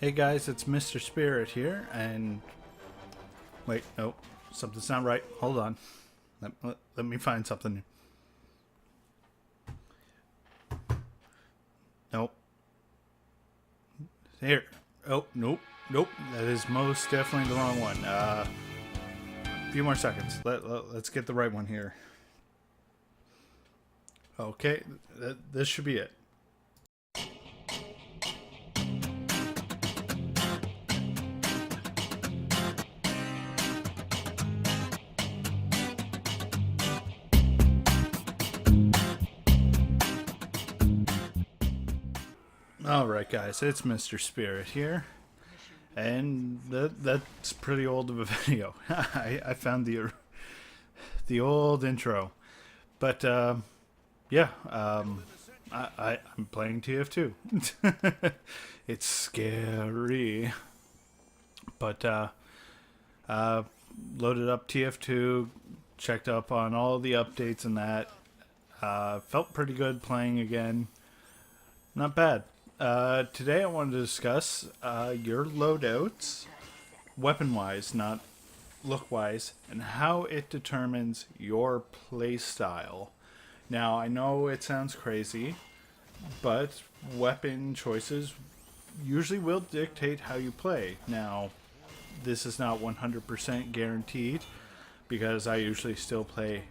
Hey guys, it's MrSpirit here, and wait, no, something's not right. Hold on. Let me find something. Nope. Here. Oh, nope. Nope. That is most definitely the wrong one. A few more seconds. Let's get the right one here. Okay, this should be it. Alright guys, it's MrSpirit here. And that's pretty old of a video. I found the old intro. But yeah, I'm playing TF2. It's scary. But loaded up TF2, checked up on all the updates and that. Felt pretty good playing again. Not bad. Today I wanted to discuss your loadouts, weapon-wise, not look-wise, and how it determines your playstyle. Now, I know it sounds crazy, but weapon choices usually will dictate how you play. Now, this is not 100% guaranteed, because I usually still play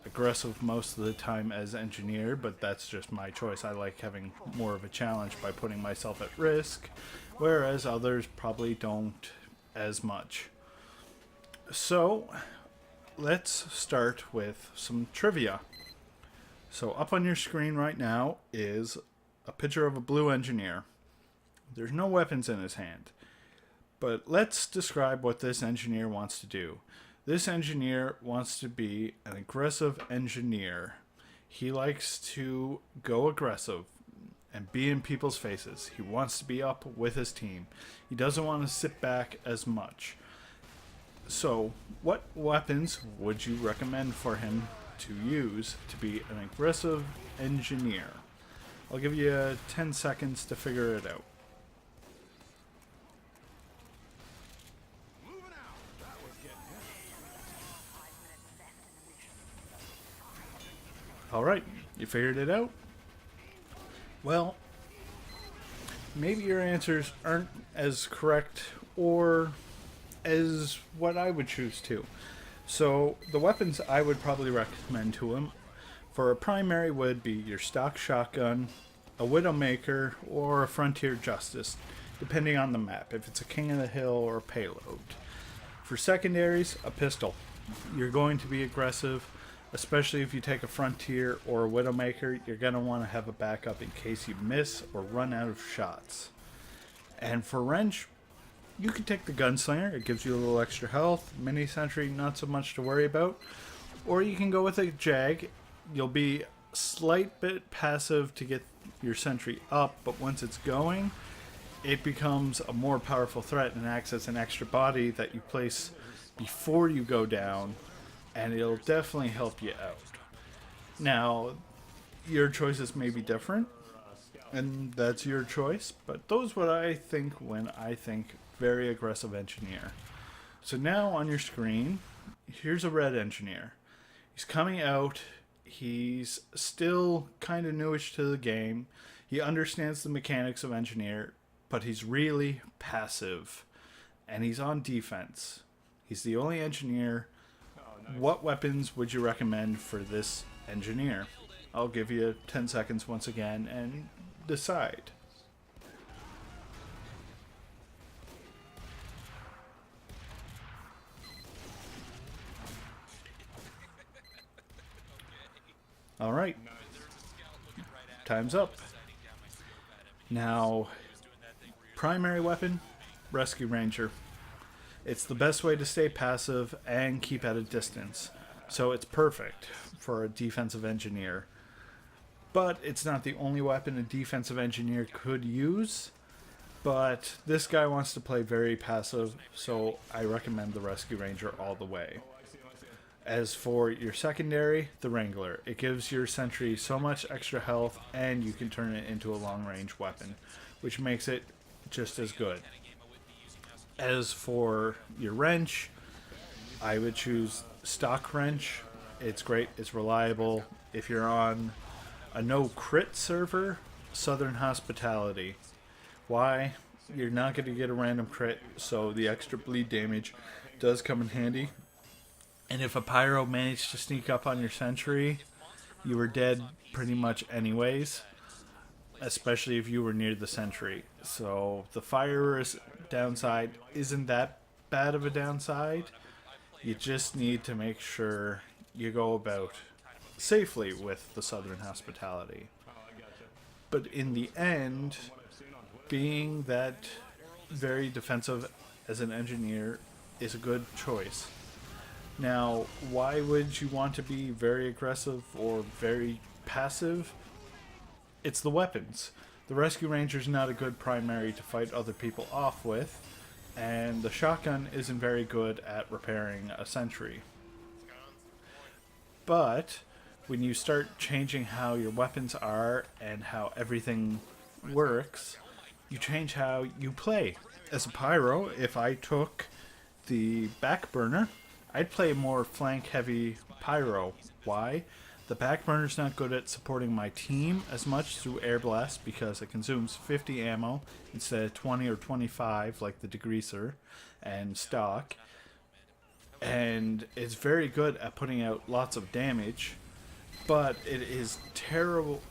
aggressive most of the time as engineer, but that's just my choice. I like having more of a challenge by putting myself at risk, whereas others probably don't as much. So let's start with some trivia. So up on your screen right now is a picture of a blue engineer. There's no weapons in his hand, but let's describe what this engineer wants to do. This engineer wants to be an aggressive engineer. He likes to go aggressive and be in people's faces. He wants to be up with his team. He doesn't want to sit back as much. So, what weapons would you recommend for him to use to be an aggressive engineer? I'll give you 10 seconds to figure it out. Alright, you figured it out? Well, maybe your answers aren't as correct or as what I would choose to. So, the weapons I would probably recommend to him for a primary would be your stock shotgun, a Widowmaker, or a Frontier Justice, depending on the map, if it's a King of the Hill or a payload. For secondaries, a pistol. You're going to be aggressive. Especially if you take a Frontier or a Widowmaker, you're going to want to have a backup in case you miss or run out of shots. And for wrench, you can take the Gunslinger. It gives you a little extra health. Mini Sentry, not so much to worry about. Or you can go with a Jag. You'll be a slight bit passive to get your Sentry up, but once it's going, it becomes a more powerful threat and acts as an extra body that you place before you go down, and it'll definitely help you out. Now, your choices may be different, and that's your choice, but those are what I think when I think very aggressive engineer. So now on your screen, here's a red engineer. He's coming out, he's still kind of newish to the game, he understands the mechanics of engineer, but he's really passive, and he's on defense. He's the only engineer. What weapons would you recommend for this engineer? I'll give you 10 seconds once again and decide. Alright. Time's up. Now, primary weapon, Rescue Ranger. It's the best way to stay passive and keep at a distance. So it's perfect for a defensive engineer. But it's not the only weapon a defensive engineer could use. But this guy wants to play very passive, so I recommend the Rescue Ranger all the way. As for your secondary, the Wrangler. It gives your sentry so much extra health, and you can turn it into a long-range weapon, which makes it just as good. As for your wrench, I would choose stock wrench. It's great, it's reliable. If you're on a no crit server, Southern Hospitality. Why? You're not going to get a random crit, so the extra bleed damage does come in handy. And if a pyro managed to sneak up on your sentry, you were dead pretty much anyways, especially if you were near the sentry. So the fire's downside isn't that bad of a downside. You just need to make sure you go about safely with the Southern Hospitality. But in the end, being that very defensive as an engineer is a good choice. Now, why would you want to be very aggressive or very passive? It's the weapons. The Rescue Ranger's not a good primary to fight other people off with, and the shotgun isn't very good at repairing a sentry. But when you start changing how your weapons are and how everything works, you change how you play. As a pyro, if I took the back burner, I'd play more flank heavy pyro. Why? The back burner's not good at supporting my team as much through air blast because it consumes 50 ammo instead of 20 or 25 like the degreaser and stock. And it's very good at putting out lots of damage, but it is terrible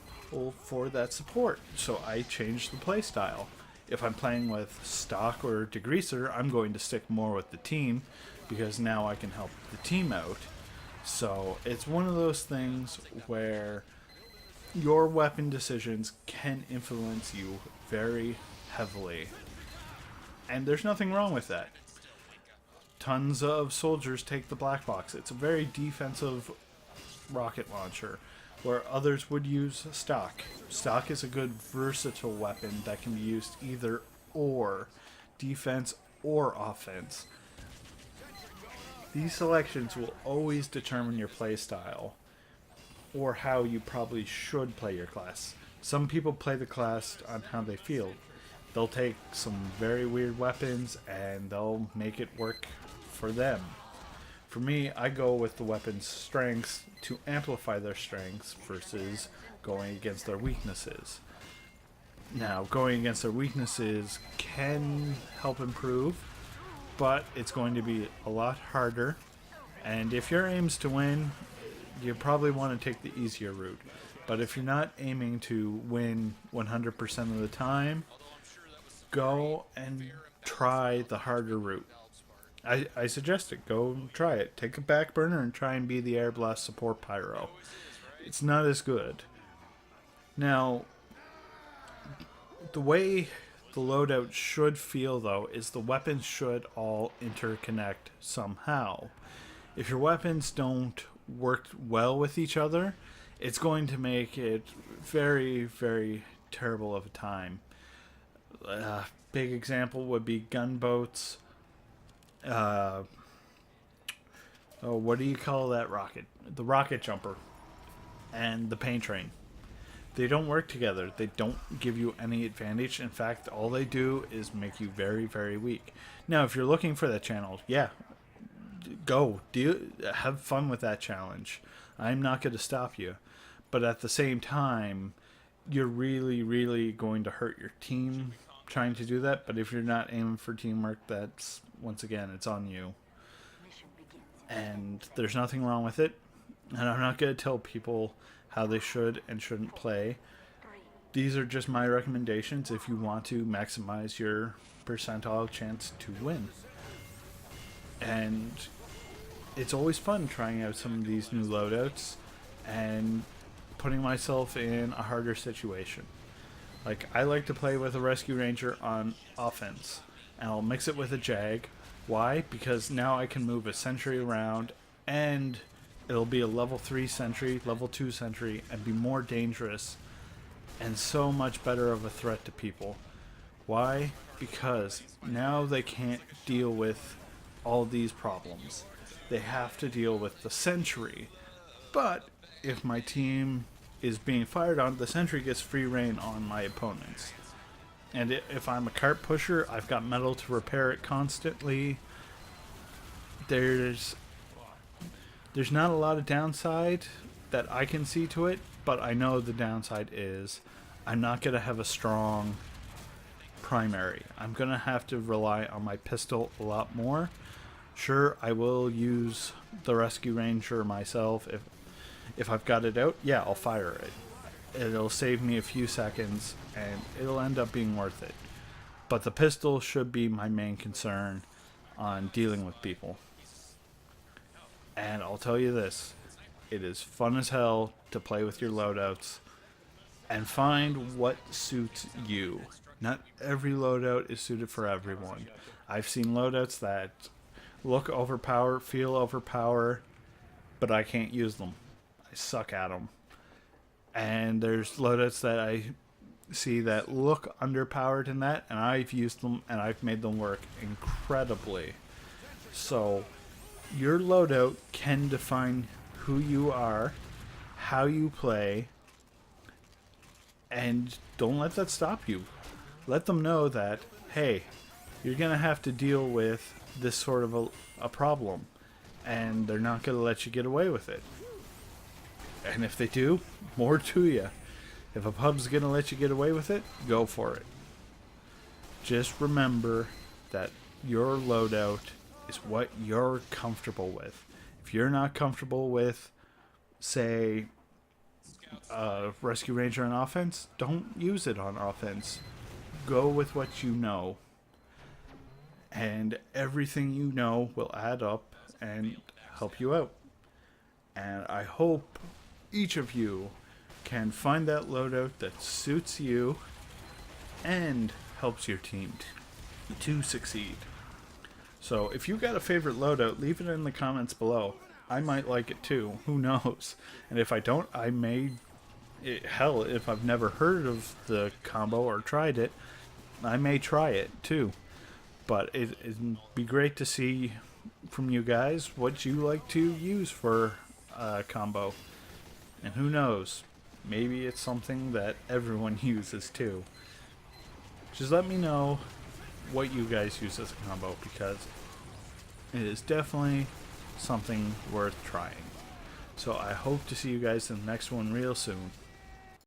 for that support. So I changed the playstyle. If I'm playing with stock or degreaser, I'm going to stick more with the team because now I can help the team out. So it's one of those things where your weapon decisions can influence you very heavily. And there's nothing wrong with that. Tons of soldiers take the black box. It's a very defensive rocket launcher, where others would use stock. Stock is a good versatile weapon that can be used either or, defense or offense. These selections will always determine your playstyle, or how you probably should play your class. Some people play the class on how they feel. They'll take some very weird weapons and they'll make it work for them. For me, I go with the weapon's strengths to amplify their strengths versus going against their weaknesses. Now, going against their weaknesses can help improve, but it's going to be a lot harder. And if your aim's to win, you probably want to take the easier route. But if you're not aiming to win 100% of the time, go and try the harder route. I suggest it. Go try it. Take a back burner and try and be the air blast support pyro. It's not as good. Now, the way the loadout should feel, though, is the weapons should all interconnect somehow. If your weapons don't work well with each other, it's going to make it very, very terrible of a time. Big example would be gunboats. What do you call that rocket? The rocket jumper and the paint train. They don't work together. They don't give you any advantage. In fact, all they do is make you very, very weak. Now, if you're looking for that channel, yeah, go. Have fun with that challenge. I'm not going to stop you. But at the same time, you're really, really going to hurt your team trying to do that. But if you're not aiming for teamwork, that's, once again, it's on you. And there's nothing wrong with it. And I'm not going to tell people how they should and shouldn't play. These are just my recommendations if you want to maximize your percentile chance to win. And it's always fun trying out some of these new loadouts and putting myself in a harder situation. Like, I like to play with a Rescue Ranger on offense, and I'll mix it with a Jag. Why? Because now I can move a sentry around, and it'll be a level 3 sentry, level 2 sentry, and be more dangerous, and so much better of a threat to people. Why? Because now they can't deal with all these problems. They have to deal with the sentry. But if my team is being fired on, the sentry gets free reign on my opponents. And if I'm a cart pusher, I've got metal to repair it constantly. There's not a lot of downside that I can see to it, but I know the downside is I'm not going to have a strong primary. I'm going to have to rely on my pistol a lot more. Sure, I will use the Rescue Ranger myself. If I've got it out, yeah, I'll fire it. It'll save me a few seconds, and it'll end up being worth it. But the pistol should be my main concern on dealing with people. And I'll tell you this, it is fun as hell to play with your loadouts and find what suits you. Not every loadout is suited for everyone. I've seen loadouts that look overpowered, feel overpowered, but I can't use them. I suck at them. And there's loadouts that I see that look underpowered in that, and I've used them and I've made them work incredibly. So your loadout can define who you are, how you play, and don't let that stop you. Let them know that, hey, you're going to have to deal with this sort of a problem, and they're not going to let you get away with it. And if they do, more to you. If a pub's going to let you get away with it, go for it. Just remember that your loadout is what you're comfortable with. If you're not comfortable with, say, Rescue Ranger on offense, don't use it on offense. Go with what you know. And everything you know will add up and help you out. And I hope each of you can find that loadout that suits you and helps your team to succeed. So if you got a favorite loadout, leave it in the comments below. I might like it too. Who knows? And if I don't, I may... hell, if I've never heard of the combo or tried it, I may try it too. But it'd be great to see from you guys what you like to use for a combo. And who knows, maybe it's something that everyone uses too. Just let me know what you guys use as a combo, because it is definitely something worth trying. So I hope to see you guys in the next one real soon.